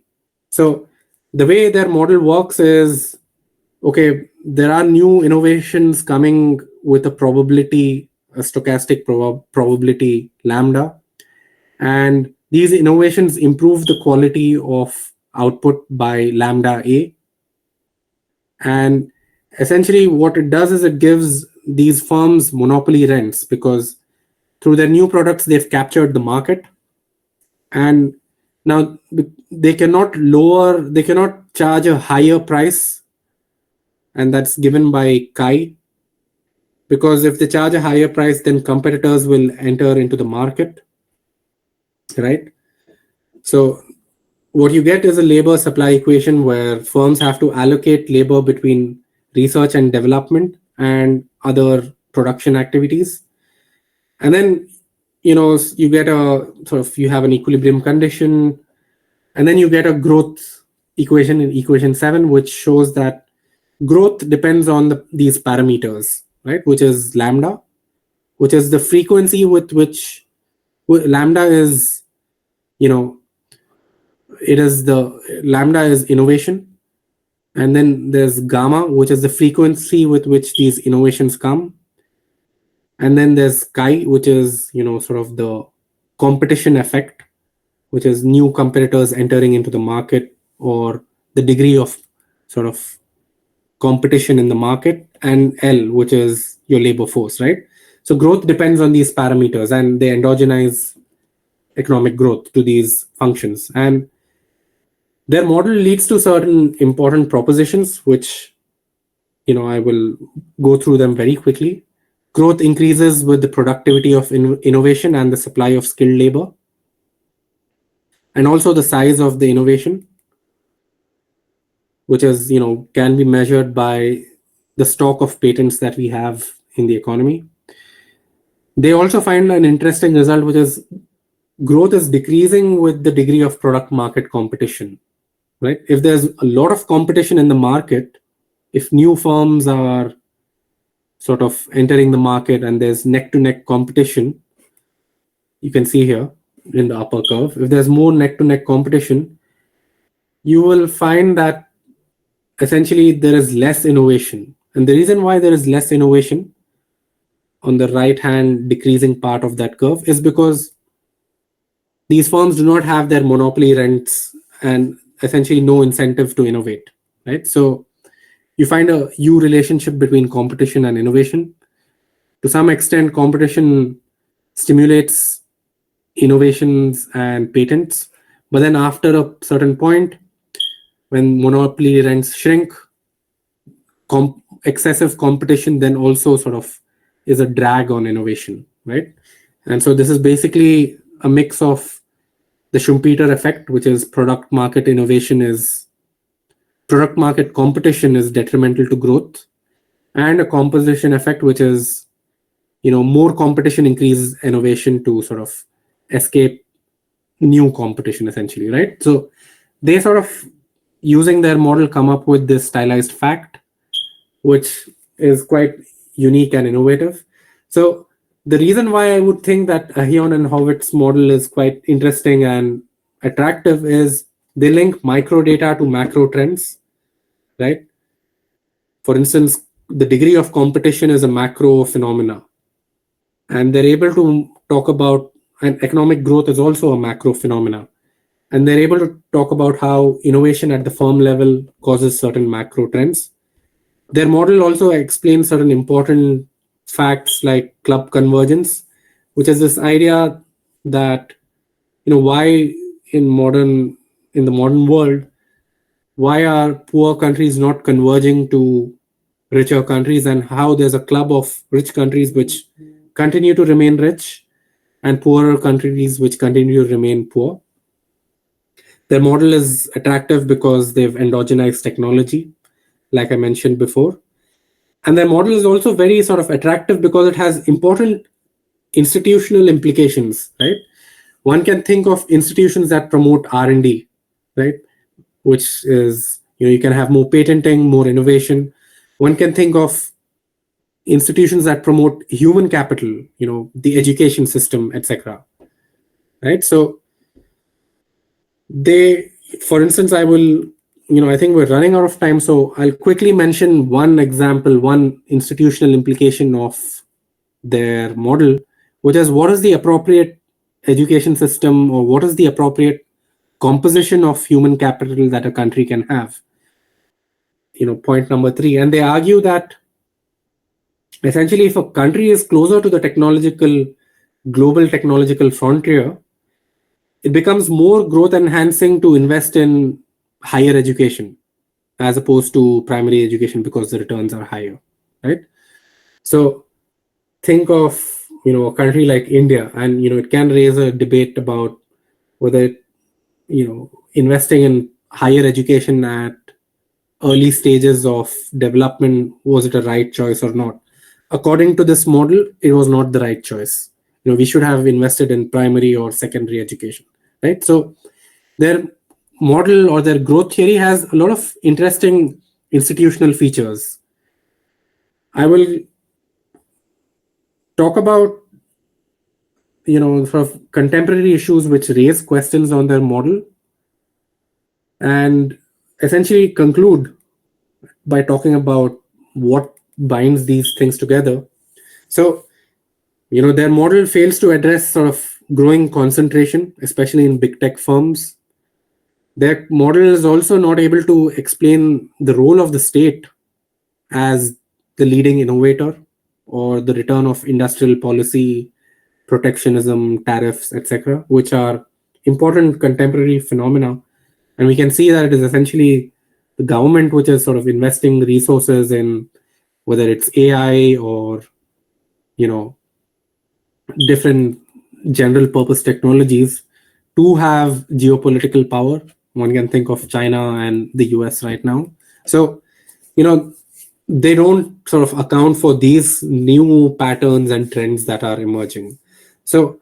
So the way their model works is, okay, there are new innovations coming with a probability, a stochastic probability lambda, and these innovations improve the quality of output by lambda A. And essentially what it does is it gives these firms monopoly rents, because through their new products they've captured the market, and now they cannot charge a higher price, and that's given by chi, because if they charge a higher price, then competitors will enter into the market, right? So what you get is a labor supply equation where firms have to allocate labor between research and development and other production activities. And then, you get you have an equilibrium condition, and then you get a growth equation in equation 7, which shows that growth depends on these parameters, right? Which is lambda, which is the frequency with which lambda is, it is the lambda is innovation. And then there's gamma, which is the frequency with which these innovations come. And then there's chi, which is, sort of the competition effect, which is new competitors entering into the market, or the degree of sort of competition in the market, and L, which is your labor force, right? So growth depends on these parameters, and they endogenize economic growth to these functions. And their model leads to certain important propositions, which I will go through them very quickly. Growth increases with the productivity of innovation and the supply of skilled labor, and also the size of the innovation, which is can be measured by the stock of patents that we have in the economy. They also find an interesting result, which is growth is decreasing with the degree of product market competition, right? If there's a lot of competition in the market, if new firms are sort of entering the market and there's neck to neck competition, you can see here in the upper curve, if there's more neck to neck competition, you will find that essentially there is less innovation. And the reason why there is less innovation on the right hand decreasing part of that curve is because these firms do not have their monopoly rents and essentially no incentive to innovate, right? So you find a U relationship between competition and innovation. To some extent, competition stimulates innovations and patents, but then after a certain point, when monopoly rents shrink, excessive competition then also sort of is a drag on innovation, right? And so this is basically a mix of the Schumpeter effect, which is product market competition is detrimental to growth, and a composition effect, which is, more competition increases innovation to sort of escape new competition, essentially, right? So they sort of, using their model, come up with this stylized fact, which is quite unique and innovative. So the reason why I would think that Ahion and Howitt's model is quite interesting and attractive is they link micro data to macro trends, right? For instance, the degree of competition is a macro phenomena, and they're able to talk about, and economic growth is also a macro phenomena, and they're able to talk about how innovation at the firm level causes certain macro trends. Their model also explains certain important facts like club convergence, which is this idea that, why in the modern world, why are poor countries not converging to richer countries, and how there's a club of rich countries which continue to remain rich and poorer countries which continue to remain poor. Their model is attractive because they've endogenized technology, like I mentioned before. And their model is also very sort of attractive because it has important institutional implications, right? One can think of institutions that promote R&D, right? Which is, you can have more patenting, more innovation. One can think of institutions that promote human capital, the education system, etc. Right? So they, for instance, I think we're running out of time, so I'll quickly mention one example, one institutional implication of their model, which is what is the appropriate education system, or what is the appropriate composition of human capital that a country can have. Point number 3. And they argue that essentially if a country is closer to the global technological frontier, it becomes more growth enhancing to invest in higher education as opposed to primary education because the returns are higher, right? So think of, a country like India, and, it can raise a debate about whether, investing in higher education at early stages of development, was it a right choice or not? According to this model, it was not the right choice. We should have invested in primary or secondary education, right? So their model or their growth theory has a lot of interesting institutional features. I will talk about, sort of contemporary issues which raise questions on their model, and essentially conclude by talking about what binds these things together. So, their model fails to address sort of growing concentration, especially in big tech firms. Their model is also not able to explain the role of the state as the leading innovator, or the return of industrial policy, protectionism, tariffs, etc., which are important contemporary phenomena. And we can see that it is essentially the government which is sort of investing resources in, whether it's AI or, different general purpose technologies, to have geopolitical power. One can think of China and the US right now. So, they don't sort of account for these new patterns and trends that are emerging. So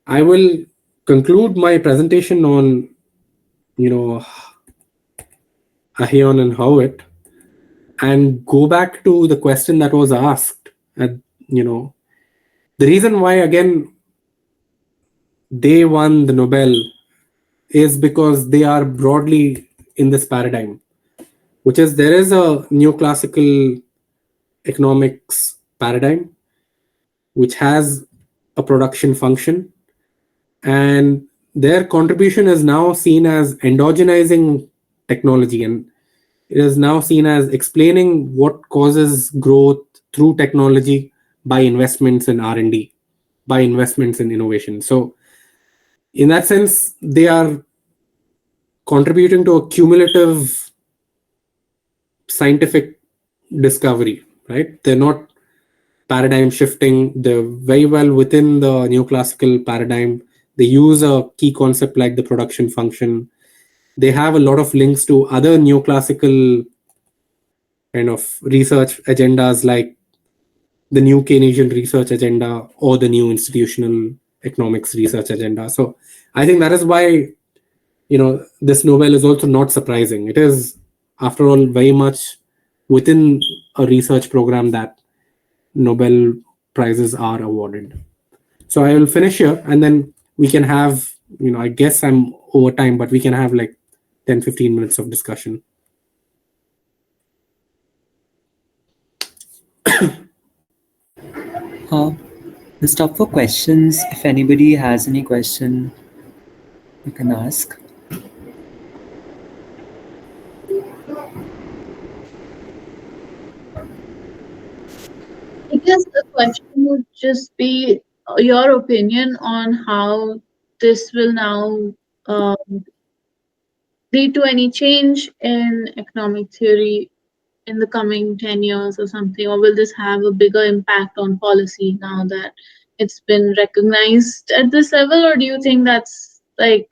I will conclude my presentation on, Ahion and Howitt, and go back to the question that was asked. The reason why, again, they won the Nobel is because they are broadly in this paradigm, which is there is a neoclassical economics paradigm which has a production function, and their contribution is now seen as endogenizing technology, and it is now seen as explaining what causes growth through technology by investments in R&D, by investments in innovation. So in that sense, they are contributing to a cumulative scientific discovery, right? They're not paradigm shifting. They're very well within the neoclassical paradigm. They use a key concept like the production function. They have a lot of links to other neoclassical kind of research agendas like the new Keynesian research agenda or the new institutional economics research agenda. So I think that is why, this Nobel is also not surprising. It is, after all, very much within a research program that Nobel prizes are awarded. So I will finish here, and then we can have, I guess I'm over time, but we can have like 10-15 minutes of discussion. We'll stop for questions. If anybody has any question, you can ask. I guess the question would just be your opinion on how this will now lead to any change in economic theory in the coming 10 years or something, or will this have a bigger impact on policy now that it's been recognized at this level, or do you think that's like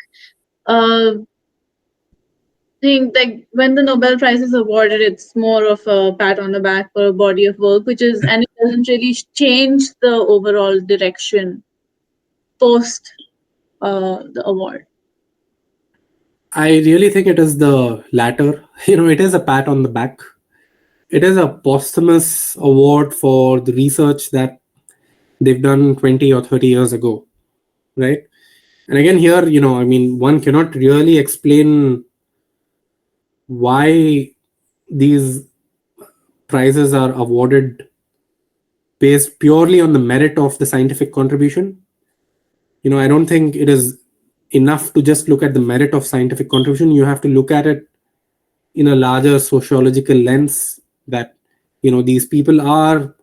think like when the Nobel Prize is awarded, it's more of a pat on the back for a body of work, and it doesn't really change the overall direction post the award. I really think it is the latter. It is a pat on the back. It is a posthumous award for the research that they've done 20 or 30 years ago, right? And again, here, one cannot really explain why these prizes are awarded based purely on the merit of the scientific contribution. I don't think it is enough to just look at the merit of scientific contribution. You have to look at it in a larger sociological lens, that these people are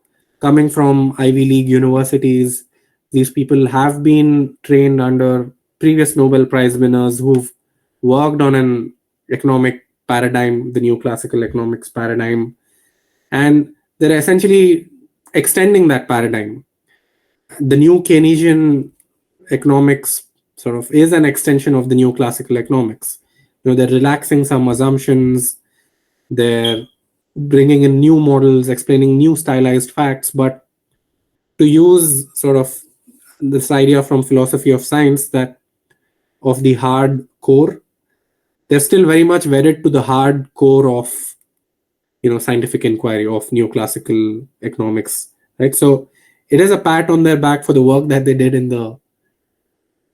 coming from Ivy League universities. These people have been trained under previous Nobel Prize winners who've worked on an economic paradigm, the new classical economics paradigm, and they're essentially extending that paradigm. The new Keynesian economics sort of is an extension of the new classical economics. They're relaxing some assumptions, they're bringing in new models, explaining new stylized facts, but to use sort of this idea from philosophy of science that of the hard core, they're still very much wedded to the hard core of scientific inquiry, of neoclassical economics, right? So it is a pat on their back for the work that they did in the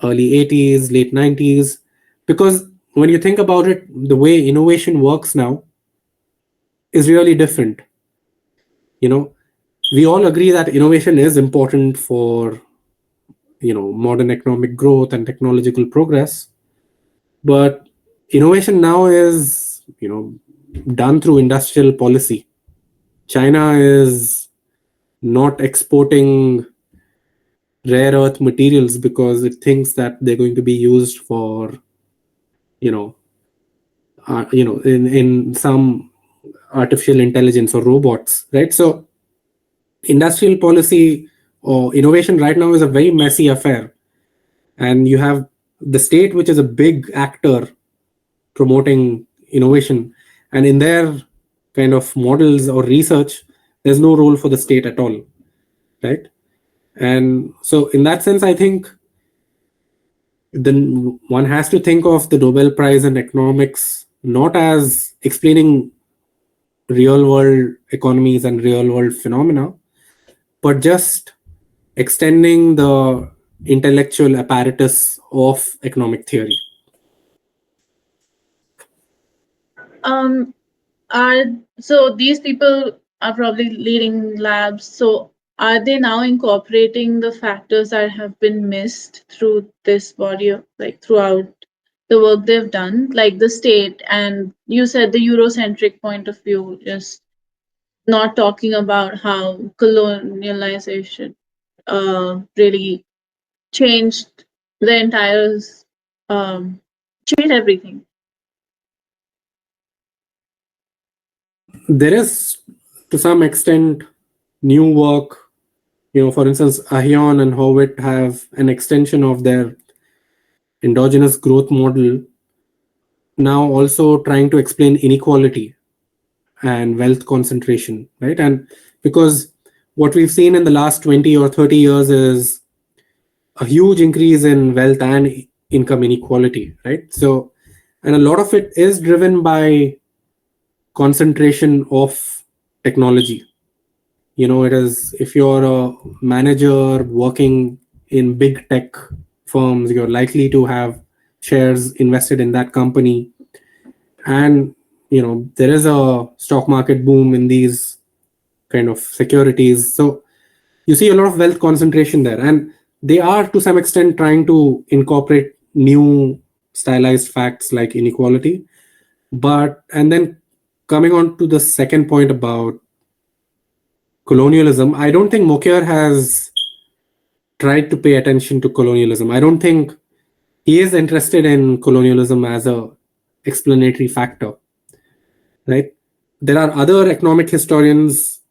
early 80s, late 90s, because when you think about it, the way innovation works now is really different. We all agree that innovation is important for modern economic growth and technological progress, but innovation now is done through industrial policy. China is not exporting rare earth materials because it thinks that they're going to be used for in some artificial intelligence or robots, right? So industrial policy or innovation right now is a very messy affair, and you have the state, which is a big actor promoting innovation, and in their kind of models or research, there's no role for the state at all, right? And so in that sense, I think then one has to think of the Nobel Prize in economics not as explaining real world economies and real world phenomena, but just extending the intellectual apparatus of economic theory. Are so these people are probably leading labs. So are they now incorporating the factors that have been missed through this body of like throughout the work they've done, like the state and you said the Eurocentric point of view, just not talking about how colonialization really changed the entire changed everything. There is, to some extent, new work. For instance, Ahion and Howitt have an extension of their endogenous growth model, now also trying to explain inequality and wealth concentration, right? And because what we've seen in the last 20 or 30 years is a huge increase in wealth and income inequality, right? So, and a lot of it is driven by concentration of technology. It is, if you're a manager working in big tech firms, you're likely to have shares invested in that company. And there is a stock market boom in these kind of securities. So you see a lot of wealth concentration there, and they are to some extent trying to incorporate new stylized facts like inequality. And then coming on to the second point about colonialism, I don't think Mokyar has tried to pay attention to colonialism. I don't think he is interested in colonialism as a explanatory factor, right? There are other economic historians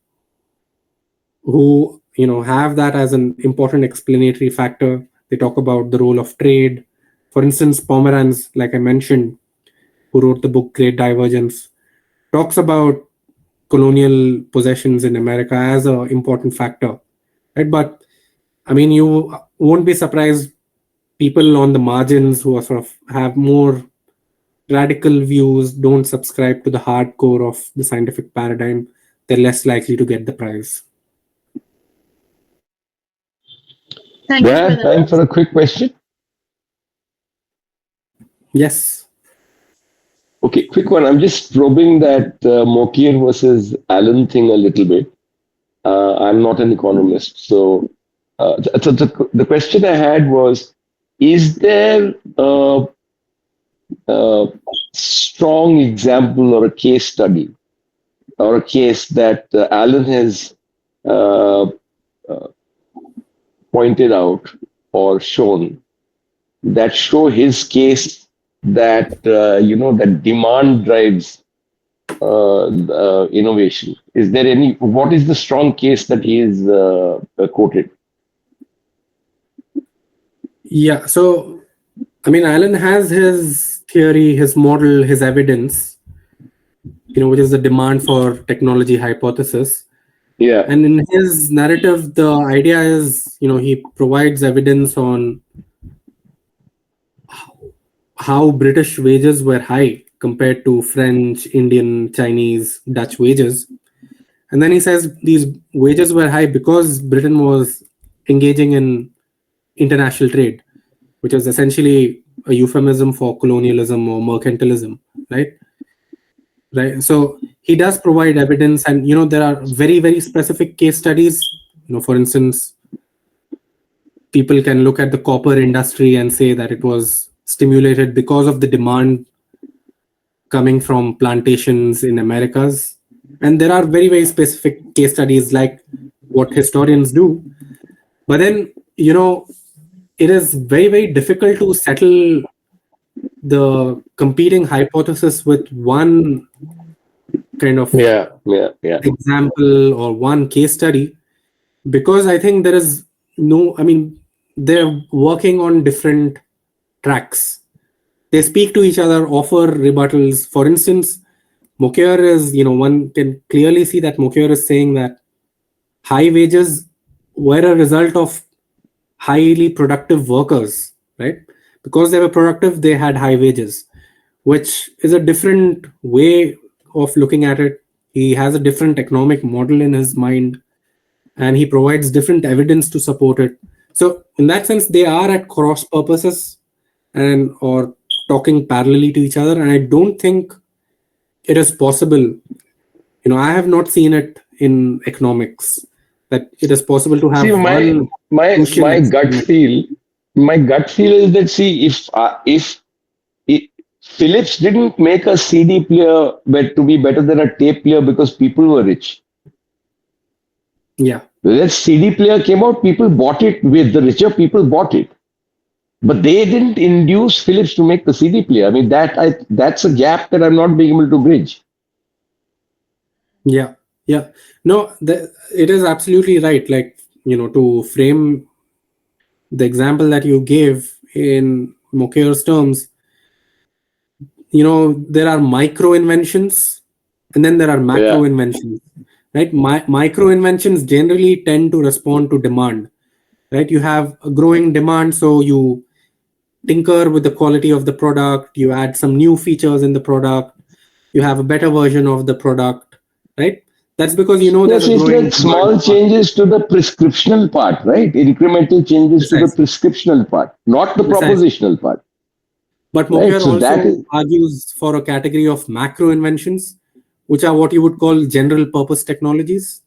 who have that as an important explanatory factor. They talk about the role of trade. For instance, Pomeranz, like I mentioned, who wrote the book Great Divergence, talks about colonial possessions in America as an important factor, right? But I mean, you won't be surprised, people on the margins who are sort of have more radical views, don't subscribe to the hardcore of the scientific paradigm, they're less likely to get the prize. Thank Do you I for have time that. for a quick question? Yes. Okay, quick one. I'm just probing that Mokyr versus Allen thing a little bit. I'm not an economist, so the question I had was: is there a strong example or a case study or a case that Allen has uh, pointed out or shown that show his case that that demand drives innovation? Is there any? What is the strong case that he is quoted? Yeah. So, I mean, Allen has his theory, his model, his evidence, which is the demand for technology hypothesis. Yeah. And in his narrative, the idea is, he provides evidence on how British wages were high compared to French, Indian, Chinese, Dutch wages. And then he says these wages were high because Britain was engaging in international trade, which is essentially a euphemism for colonialism or mercantilism, right? Right. So he does provide evidence, and there are very, very specific case studies. For instance, people can look at the copper industry and say that it was stimulated because of the demand coming from plantations in Americas. And there are very, very specific case studies like what historians do. But then, it is very, very difficult to settle the competing hypothesis with one kind of Yeah. example or one case study, because I think there is they're working on different tracks. They speak to each other, offer rebuttals. For instance, Mokyar is, one can clearly see that Mokyar is saying that high wages were a result of highly productive workers, right? Because they were productive, they had high wages, which is a different way of looking at it. He has a different economic model in his mind, and he provides different evidence to support it. So, in that sense, they are at cross purposes and or talking parallelly to each other. And I don't think it is possible. I have not seen it in economics that it is possible to See, have one my crucial my gut experiment. feel, my gut feel is that, see, if Philips didn't make a CD player to be better than a tape player because people were rich. Yeah. When CD player came out, people bought it. With the richer people bought it, but they didn't induce Philips to make the CD player. I mean, that's a gap that I'm not being able to bridge. Yeah. Yeah. No, it is absolutely right. Like, to frame the example that you gave in Mokyar's terms, there are micro inventions and then there are macro Yeah, inventions, right? Micro inventions generally tend to respond to demand, right? You have a growing demand, so you tinker with the quality of the product, you add some new features in the product, you have a better version of the product, right? That's because there's yes, a it's growing like demand. small changes to the prescriptional part, right? Incremental changes to the Precisely. prescriptional part, not the Precisely. propositional part, But right? Mokyar So that also is, argues for a category of macro inventions, which are what you would call general purpose technologies.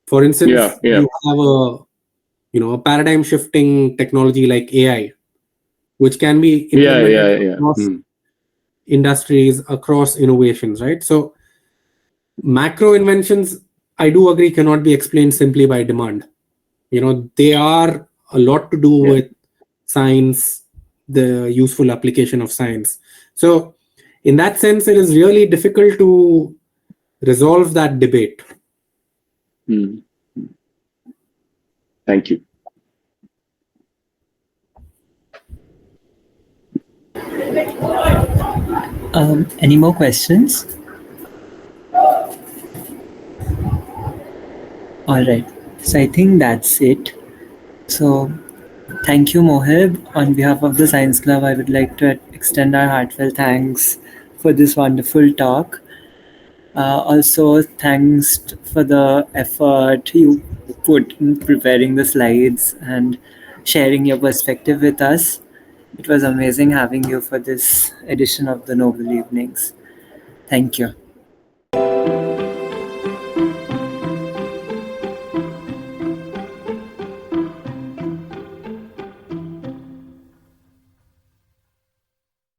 For yeah, instance, yeah, you have a paradigm shifting technology like AI, which can be yeah, implemented yeah, yeah. across industries, across innovations, right? So macro inventions, I do agree, cannot be explained simply by demand. They are a lot to do Yeah. with science, the useful application of science. So in that sense, it is really difficult to resolve that debate. Mm. Thank you. Any more questions? All right. So I think that's it. So thank you, Mohib. On behalf of the Science Club, I would like to extend our heartfelt thanks for this wonderful talk. Also, thanks for the effort you put in preparing the slides and sharing your perspective with us. It was amazing having you for this edition of the Nobel Evenings. Thank you.